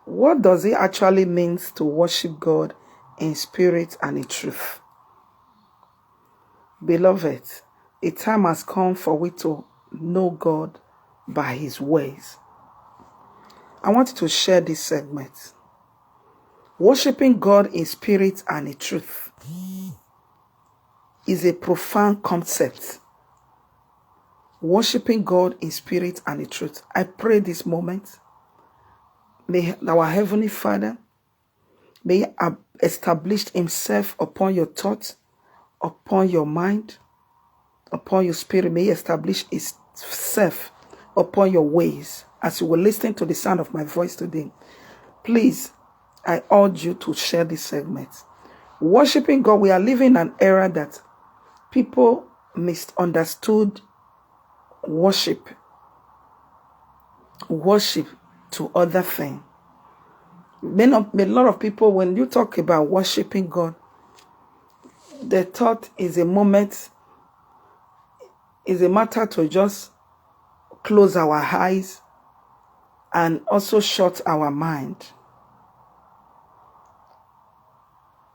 What does it actually mean to worship God in spirit and in truth? Beloved, a time has come for we to know God by his ways. I want you to share this segment. Worshipping God in spirit and in truth is a profound concept. Worshipping God in spirit and in truth. I pray this moment, may our Heavenly Father, may he establish himself upon your thoughts, upon your mind, upon your spirit. May he establish himself upon your ways as you will listen to the sound of my voice today. Please, I urge you to share this segment. Worshipping God, we are living in an era that people misunderstood worship to other things. A lot of people, when you talk about worshiping God, they thought is a matter to just close our eyes and also shut our mind.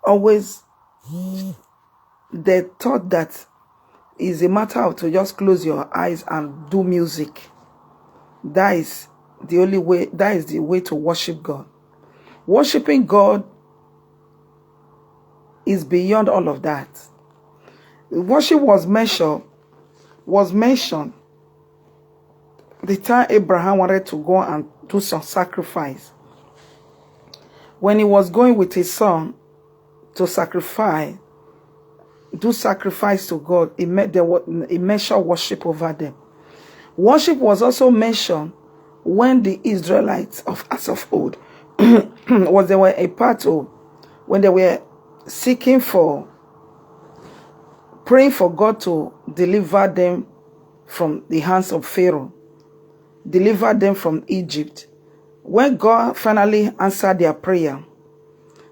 Always, they thought that is a matter of to just close your eyes and do music. That is the only way, that is the way to worship God. Worshipping God is beyond all of that. Worship was mentioned the time Abraham wanted to go and do some sacrifice. When he was going with his son to do sacrifice to God, he mentioned worship over them. Worship was also mentioned when the Israelites as of old was they were a part of, when they were praying for God to deliver them from the hands of Pharaoh, deliver them from Egypt. When God finally answered their prayer,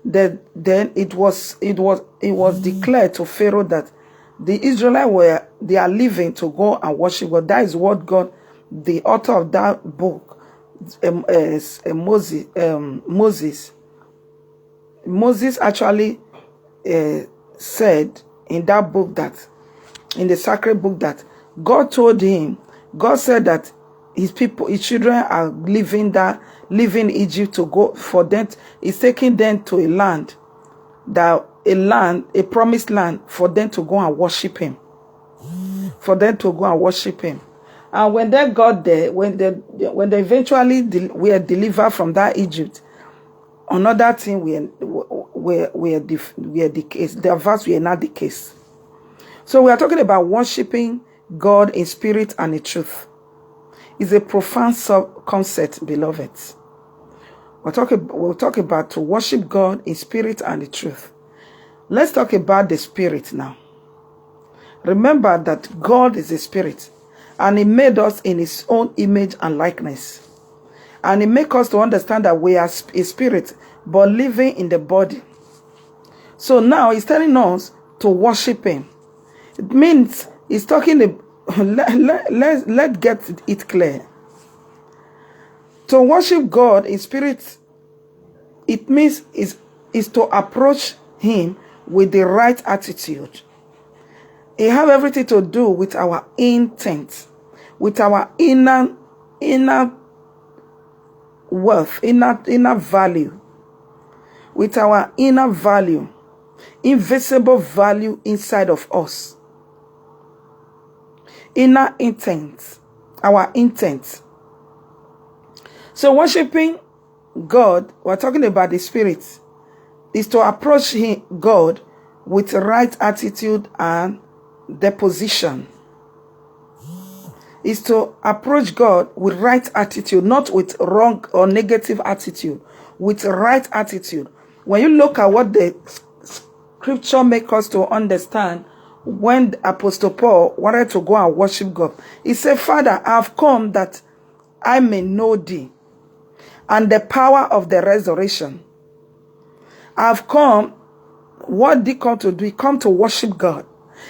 then it was declared to Pharaoh that the Israelites they are leaving to go and worship God. That is what God, the author of that book, Moses actually said in that book, that in the sacred book, that God told him, God said that his children are leaving Egypt to go for them. He's taking them to a promised land for them to go and worship him. And when they got there, when they eventually were delivered from that Egypt, another thing were the case. Their verse were not the case. So we are talking about worshiping God in spirit and in truth. It's a profound concept, beloved. We'll talk about to worship God in spirit and in truth. Let's talk about the spirit now. Remember that God is a spirit, and he made us in his own image and likeness. And he makes us to understand that we are a spirit, but living in the body. So now he's telling us to worship him. It means he's talking, let's get it clear. To worship God in spirit, it means is to approach him with the right attitude. It has everything to do with our intent, with our inner worth, inner value, with our inner value, invisible value inside of us. Inner intent, our intent. So worshiping God, we're talking about the spirit, is to approach God with right attitude and deposition. Is to approach God with right attitude, not with wrong or negative attitude, with right attitude. When you look at what the scripture makes us to understand, when Apostle Paul wanted to go and worship God, he said, Father, I have come that I may know thee and the power of the resurrection. I have come. What did he come to do? He come to worship God.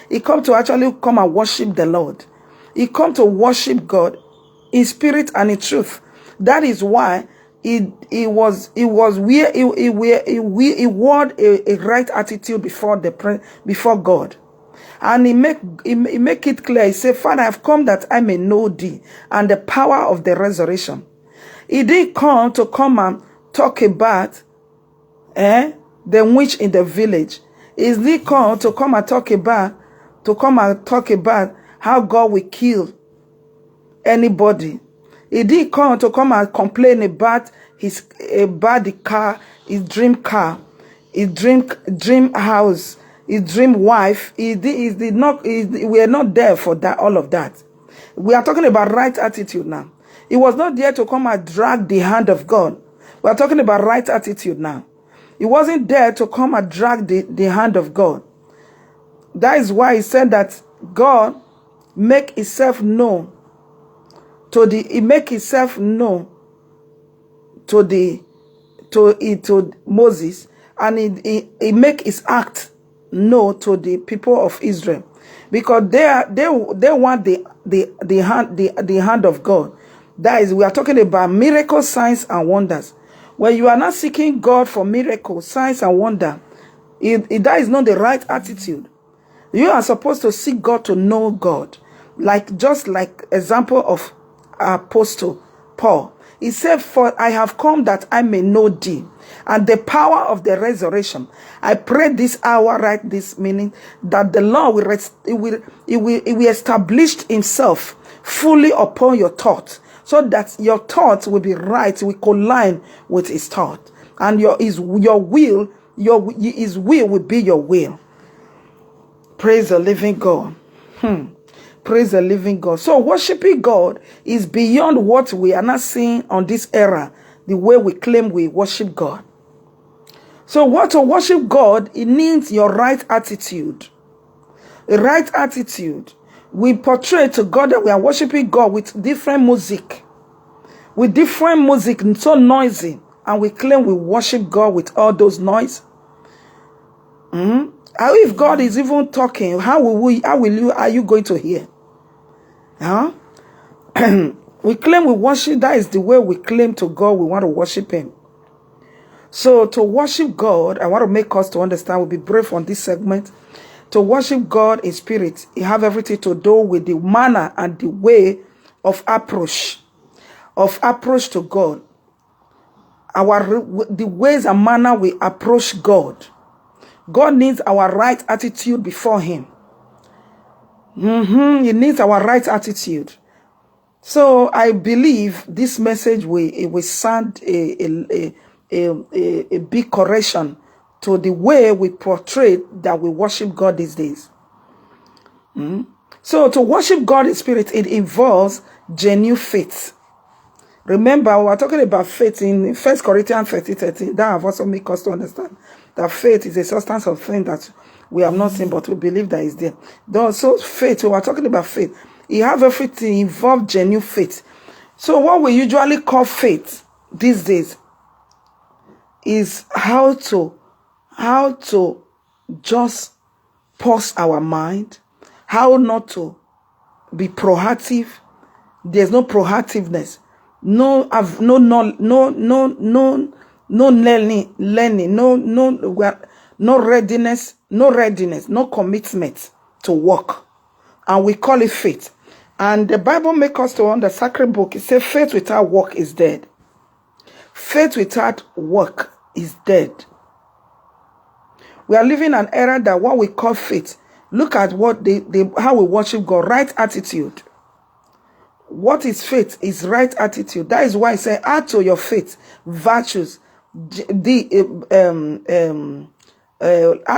He come to actually come and worship the Lord. He come to worship God in spirit and in truth. That is why He was where he wore a right attitude before God. And he make it clear. He said, Father, I have come that I may know thee and the power of the resurrection. He didn't come and talk about the witch in the village. He didn't come and talk about how God will kill anybody. He didn't come and complain about the car, his dream car, his dream house, his dream wife. We are not there for that, all of that. We are talking about right attitude now. He was not there to come and drag the hand of God. We are talking about right attitude now. He wasn't there to come and drag the hand of God. That is why he said that God make himself known to Moses, and he make his act known to the people of Israel, because they want the hand of God. That is, we are talking about miracles, signs, and wonders. When you are not seeking God for miracles, signs, and wonder, that is not the right attitude. You are supposed to seek God to know God, just like example of Apostle Paul. He said, for I have come that I may know thee and the power of the resurrection. I pray this hour, right this minute, that the Lord will establish himself fully upon your thoughts, so that your thoughts will be right, will collide with his thought, and his will will be your will. Praise the living God. Praise the living God. So worshiping God is beyond what we are not seeing on this era, the way we claim we worship God. So what to worship God, it needs your right attitude. A right attitude. We portray to God that we are worshiping God with different music. With different music, so noisy. And we claim we worship God with all those noise. How if God is even talking, are you going to hear? Huh? We claim we worship, that is the way we claim to God we want to worship him. So to worship God, I want to make us to understand, we'll be brief on this segment. To worship God in spirit, it have everything to do with the manner and the way of approach to God. The ways and manner we approach God. God needs our right attitude before him. He needs our right attitude. So I believe this message will sound a big correction to the way we portray that we worship God these days. So to worship God in spirit, it involves genuine faith. Remember, we are talking about faith in 1 Corinthians 13:13. That have also made us to understand that faith is a substance of things that we have not seen, but we believe that is there. So faith, we are talking about faith. You have everything involved genuine faith. So what we usually call faith these days is how to just pause our mind, how not to be proactive. There's no proactiveness, no learning, no readiness, no commitment to work. And we call it faith. And the Bible makes us to understand, the sacred book, it says faith without work is dead. Faith without work is dead. We are living an era that what we call faith. Look at what how we worship God. Right attitude. What is faith? Is right attitude. That is why I say add to your faith virtues. Add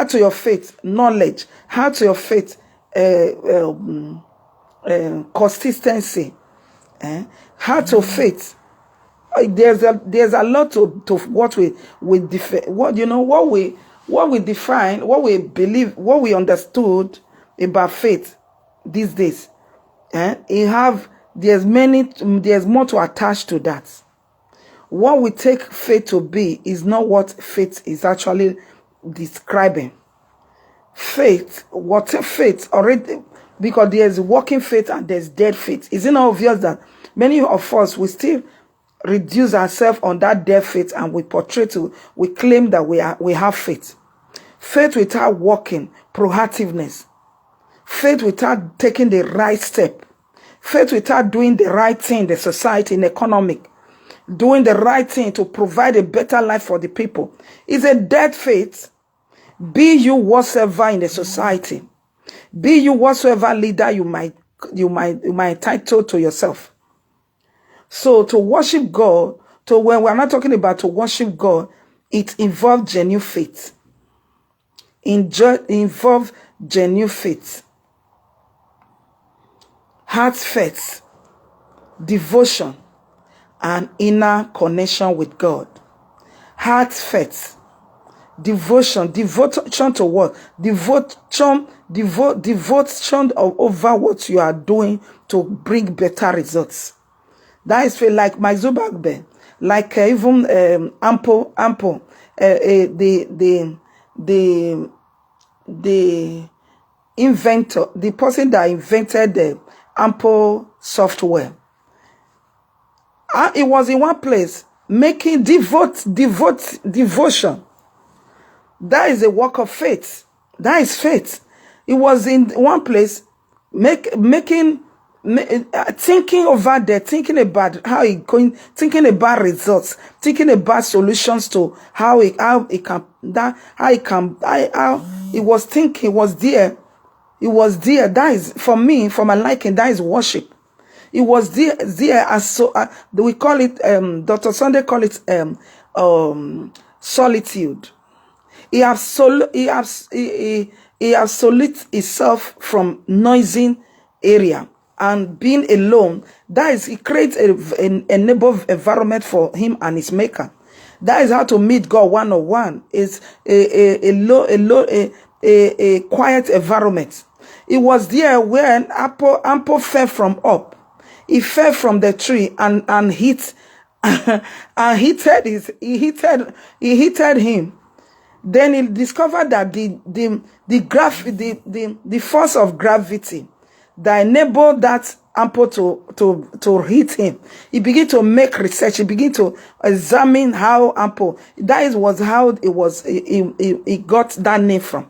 to your faith knowledge. Add to your faith consistency. Add to faith. There's a lot to what we define. What we define, what we believe, what we understood about faith these days. There's more to attach to that. What we take faith to be is not what faith is actually describing. Faith, what faith already, because there's working faith and there's dead faith. Isn't it obvious that many of us we still reduce ourselves on that dead faith and we we claim that we have faith. Faith without walking, proactiveness. Faith without taking the right step. Faith without doing the right thing in the society, in economic. Doing the right thing to provide a better life for the people. Is a dead faith. Be you whatsoever in the society. Be you whatsoever leader you might title to yourself. So to worship God, when we're not talking about to worship God, it involves genuine faith. Involve genuine faith. Heart faith, devotion, and inner connection with God. Heart faith, devotion to what? Devotion over what you are doing to bring better results. That is like Mark Zuckerberg, like even Ample, the inventor, the person that invented the Ample software. It was in one place making devotion. That is a work of faith. That is faith. It was in one place thinking over there, thinking about thinking about results, thinking about solutions to how it was thinking, was there. It was there. That is, for me, for my liking, that is worship. It was there as we call it, Dr. Sunday call it solitude. He isolates himself from noisy area and being alone. That is, he creates an enable environment for him and his maker. That is how to meet God one-on-one. It's a quiet environment. It was there when Ample fell from up. He fell from the tree and hit and he hit him. Then he discovered that the force of gravity that enabled that Ample to hit him. He began to make research. He began to examine how Ample. That was how it was. He got that name from.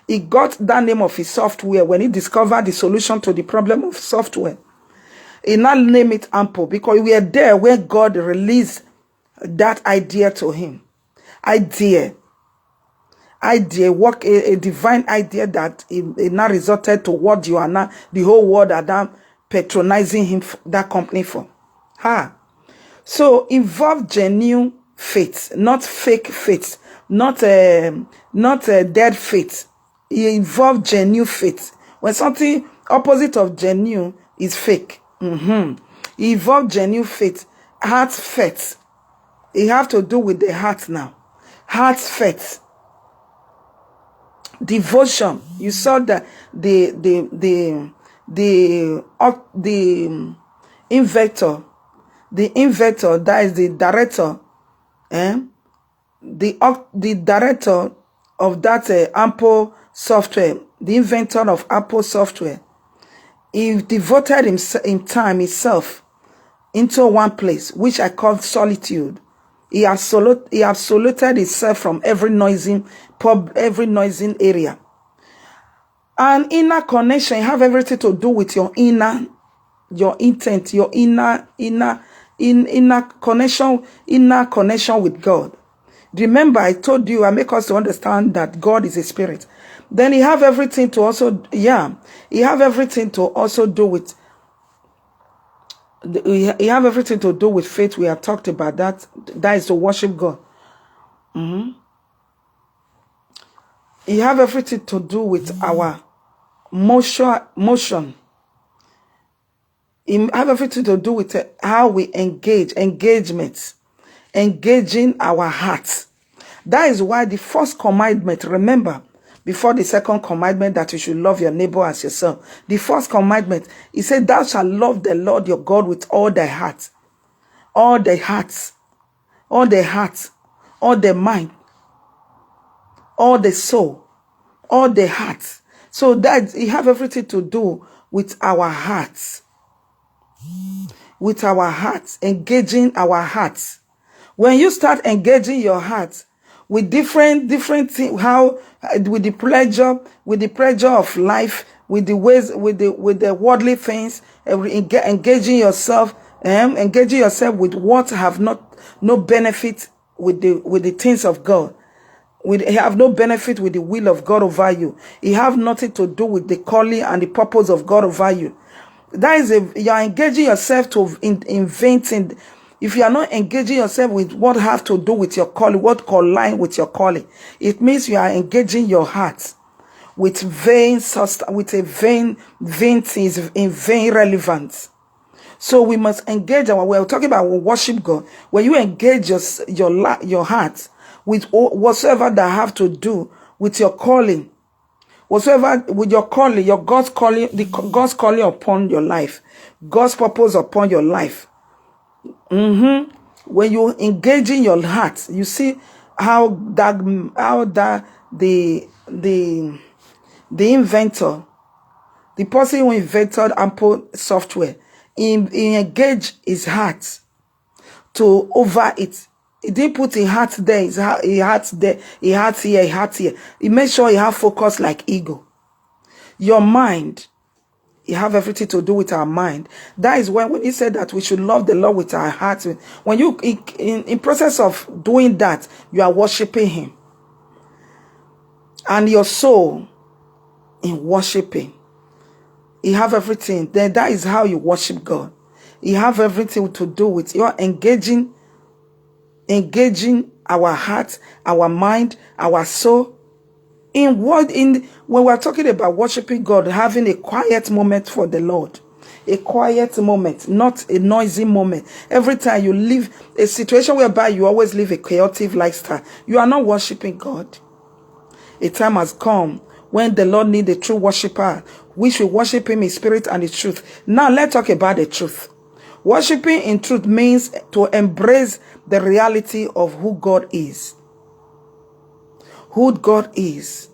He got that name of his software when he discovered the solution to the problem of software. He now named it Ample because we are there where God released that idea to him. Idea, work a divine idea that it now resulted to what you are now, the whole world are now patronizing him, that company for. So involve genuine faith, not fake faith, not a dead faith. It involve genuine faith. When something opposite of genuine is fake. It involve genuine faith, heart faith. It have to do with the heart now. Heart faith. Devotion. You saw that the inventor, that is the director, the director of that Ample software, the inventor of Apple software. He devoted himself into one place, which I call solitude. He isolated himself from every noisy area. And inner connection have everything to do with your intent, your inner connection with God. Remember, I told you, I make us to understand that God is a spirit. Then he have everything to also, he have everything to also do with, he have everything to do with faith. We have talked about that. That is to worship God. He have everything to do with our motion. He have everything to do with how we engaging our hearts. That is why the first commandment, remember, before the second commandment that you should love your neighbor as yourself. The first commandment, he said, thou shalt love the Lord your God with all thy heart, all the hearts, all the heart, all the mind, all the soul, all the heart. So that it have everything to do with our hearts. with our hearts, engaging our hearts. When you start engaging your heart with different things, how with the pleasure of life, with the ways, with the worldly things, engaging yourself with what have no benefit with the things of God. It have no benefit with the will of God over you. It have nothing to do with the calling and the purpose of God over you. That is, you are engaging yourself in vain things. If you are not engaging yourself with what have to do with your calling, what align with your calling, it means you are engaging your heart with vain things, in vain relevance. So we must engage we're talking about worship God. When you engage your heart with whatsoever that have to do with your calling, whatsoever with your calling, your God's calling upon your life, God's purpose upon your life. When you engage in your heart, you see how the inventor, the person who invented Apple software, he engaged his heart to over it. He didn't put a heart there, he heart there, he heart here, he heart here. He made sure he have focus like eagle. Your mind, you have everything to do with our mind. That is when he said that we should love the Lord with our hearts. When you, in process of doing that, you are worshiping him. And your soul in worshiping, you have everything. Then that is how you worship God. You have everything to do with, you are engaging our heart, our mind, our soul. When we're talking about worshiping God, having a quiet moment for the Lord, a quiet moment, not a noisy moment. Every time you live a situation whereby you always live a chaotic lifestyle, you are not worshiping God. A time has come when the Lord needs a true worshiper. We should worship him in spirit and in truth. Now let's talk about the truth. Worshiping in truth means to embrace the reality of who God is. Who God is.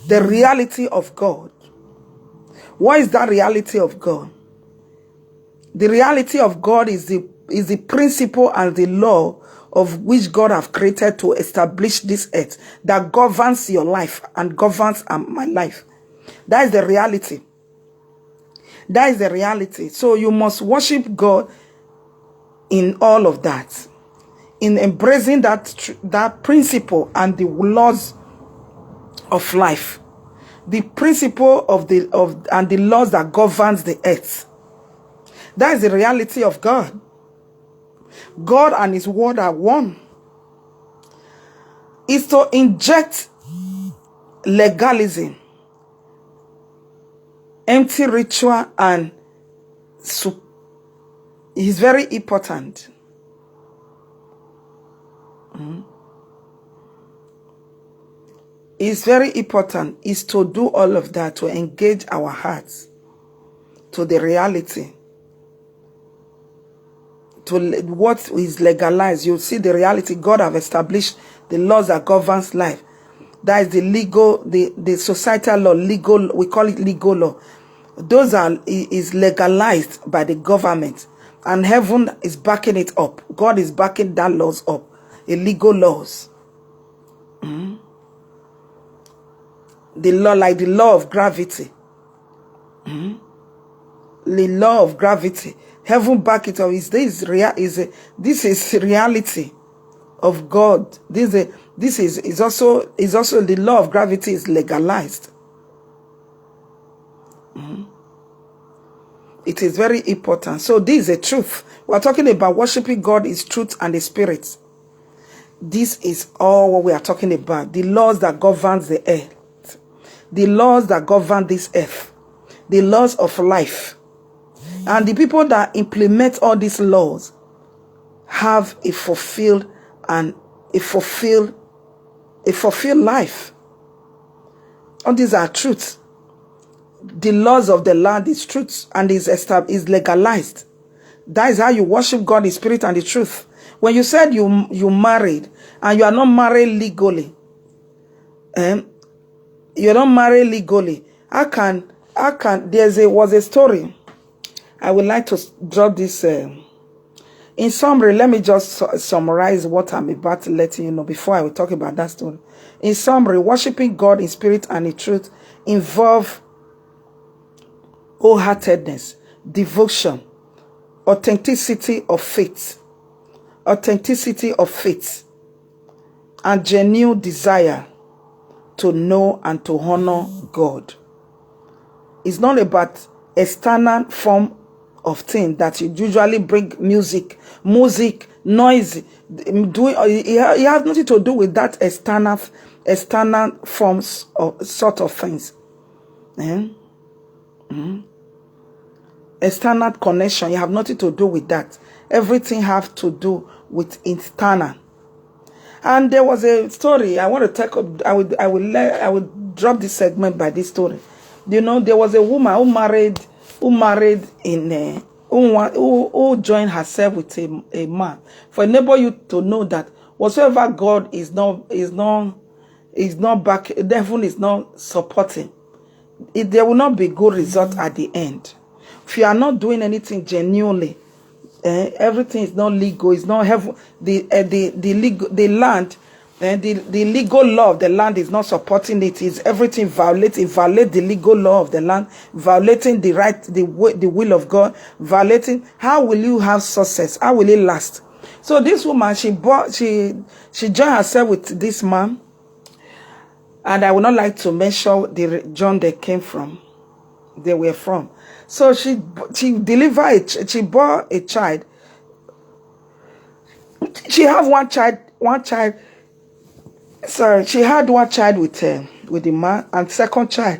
The reality of God. What is that reality of God? The reality of God is the principle and the law of which God have created to establish this earth that governs your life and governs my life. That is the reality. That is the reality. So you must worship God in all of that, in embracing that principle and the laws of life, the principle and the laws that governs the earth. That is the reality of God. God and his word are one. Is to inject legalism, empty ritual, and is very important. It's very important is to do all of that, to engage our hearts to the reality, to what is legalized. You see the reality. God have established the laws that governs life. That is the legal, the societal law, legal, we call it legal law. Those is legalized by the government, and heaven is backing it up. God is backing that laws up, illegal laws. The law, like the law of gravity. The law of gravity. Heaven back it up. This is reality of God. This is also the law of gravity is legalized. It is very important. So this is a truth. We are talking about worshiping God is truth and the spirit. This is all what we are talking about. The laws that govern the earth. The laws that govern this earth. The laws of life. And the people that implement all these laws have a fulfilled life. All these are truths. The laws of the land is truth and is legalized. That is how you worship God in spirit and the truth. When you said you married and you are not married legally, you're not married legally. Was a story. I would like to drop this. In summary, let me just summarize what I'm about to let you know before I will talk about that story. In summary, worshiping God in spirit and in truth involve wholeheartedness, devotion, authenticity of faith, and genuine desire to know and to honor God. It's not about external form of thing that you usually bring music, noise. It has nothing to do with that external forms of sort of things. External connection, you have nothing to do with that. Everything have to do with internal. And there was a story I want to take up. I would drop this segment by this story. You know, there was a woman who joined herself with a man. For enable you to know that whatsoever God is not back, the devil is not supporting, there will not be good result at the end. If you are not doing anything genuinely, everything is not legal. It's not heaven. The land. The legal law of the land is not supporting it. Is everything violate the legal law of the land, violating the right, the will of God, violating. How will you have success? How will it last? So this woman, she joined herself with this man, and I would not like to mention the region they were from. So she delivered. She bore a child. She had one child. Sorry, she had one child with the man, and second child.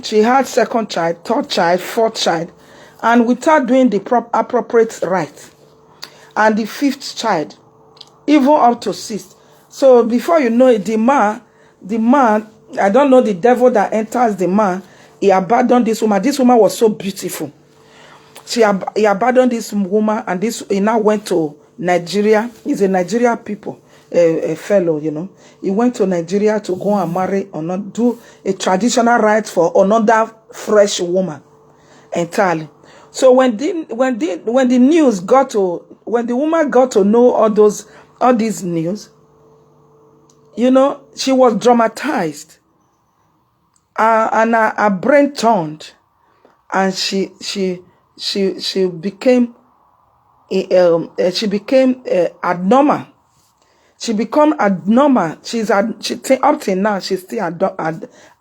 She had second child, third child, fourth child, and without doing the appropriate right, and the fifth child, even up to sixth. So before you know it, the man, I don't know the devil that enters the man. He abandoned this woman. This woman was so beautiful. He abandoned this woman, and he now went to Nigeria. He's a Nigeria people, a fellow, you know. He went to Nigeria to go and marry or not do a traditional rite for another fresh woman entirely. So when the woman got to know all these news, you know, she was dramatized, and her brain turned, and she became abnormal. She become abnormal. Up till now, she's still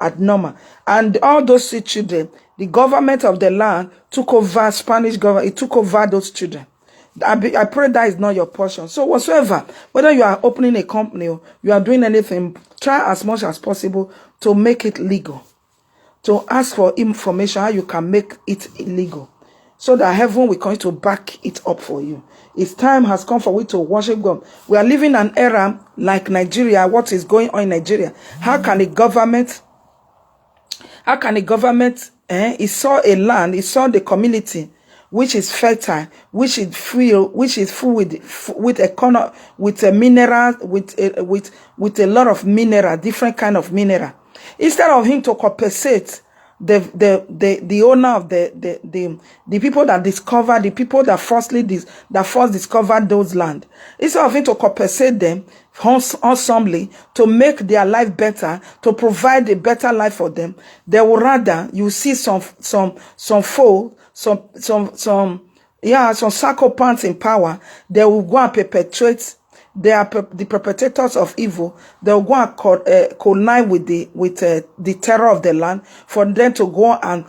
abnormal. And all those children, the government of the land took over. Spanish government, it took over those children. I pray that is not your portion. So whatsoever, whether you are opening a company or you are doing anything, try as much as possible to make it legal. To ask for information how you can make it illegal, so that heaven will continue to back it up for you. Its time has come for we to worship God. We are living an era like Nigeria. What is going on in Nigeria? How can the government? It saw a land, it saw the community, which is fertile, which is full with a mineral, with a lot of mineral, different kind of mineral. Instead of him to compensate the owner of the people that discovered, the people that first discovered those land, instead of him to compensate them handsomely, to make their life better, to provide a better life for them, they will rather, you see some psychopaths in power, they will go and perpetrate. They are the perpetrators of evil. They will go and connive with the terror of the land, for them to go and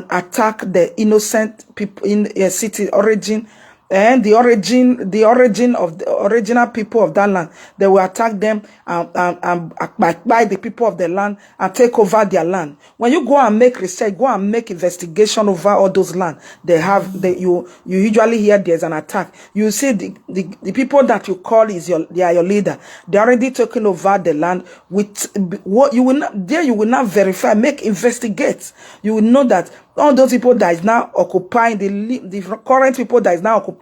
attack the innocent people in a city origin, and the origin of the original people of that land. They will attack them and by the people of the land and take over their land. When you go and make research, go and make investigation over all those land, you usually hear there's an attack. You see the people that you call they are your leader. They already taken over the land with what you will not verify, investigate. You will know that all those people that is now occupying the current people that is now occupying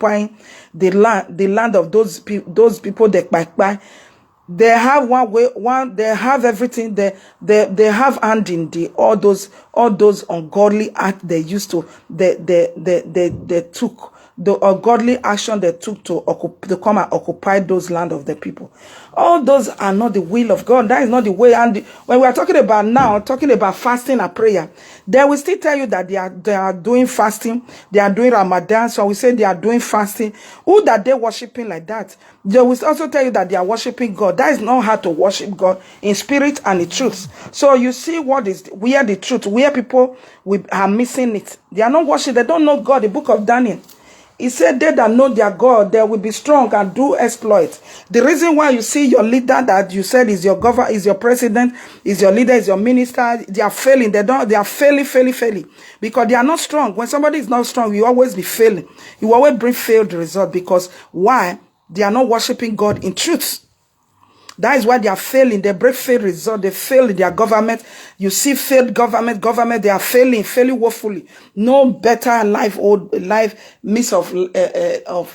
the land of those people that by They have one way, they have everything, they have hand in the all those ungodly act they used to, they took, the ungodly action they took to come and occupy those land of the people. All those are not the will of God. That is not the way. And when we are talking about now, talking about fasting and prayer, they will still tell you that they are doing fasting, they are doing Ramadan. So we say they are doing fasting. Who that they worshiping like that? They will also tell you that they are worshiping God. That is not how to worship God in spirit and in truth. So you see where the truth, where people are missing it. They are not worshiping. They don't know God. The book of Daniel. He said, they that know their God, they will be strong and do exploits. The reason why you see your leader that you said is your governor, is your president, is your leader, is your minister, they are failing. They are failing. Because they are not strong. When somebody is not strong, you always be failing. You always bring failed result. Because why? They are not worshiping God in truth. That is why they are failing. They break failed result. They fail in their government. You see failed government, they are failing woefully. No better life means of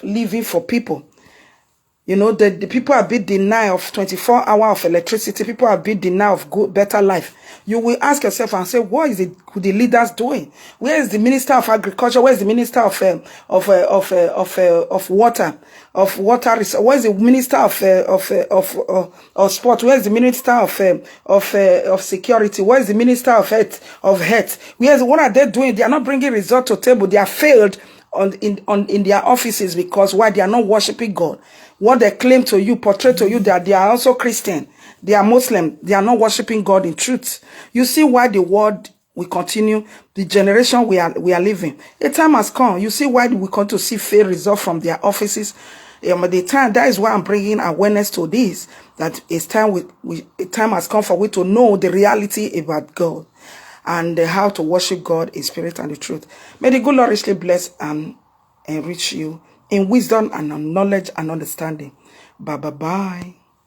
living for people. You know, the people are being denied of 24 hours of electricity. People are being denied of good, better life. You will ask yourself and say, what is the leaders doing? Where is the Minister of Agriculture? Where is the Minister of water? Where is the Minister of sport? Where is the Minister of security? Where is the Minister of health? What are they doing? They are not bringing result to table. They are failed in their offices because why? They are not worshiping God. What they claim to you, portray to you, that they are also Christian, they are Muslim, they are not worshiping God in truth. You see why the world will continue, the generation we are living. A time has come. You see why we come to see fair results from their offices. That is why I'm bringing awareness to this, that it's time time has come for we to know the reality about God and how to worship God in spirit and the truth. May the good Lord richly bless and enrich you in wisdom and knowledge and understanding. Bye.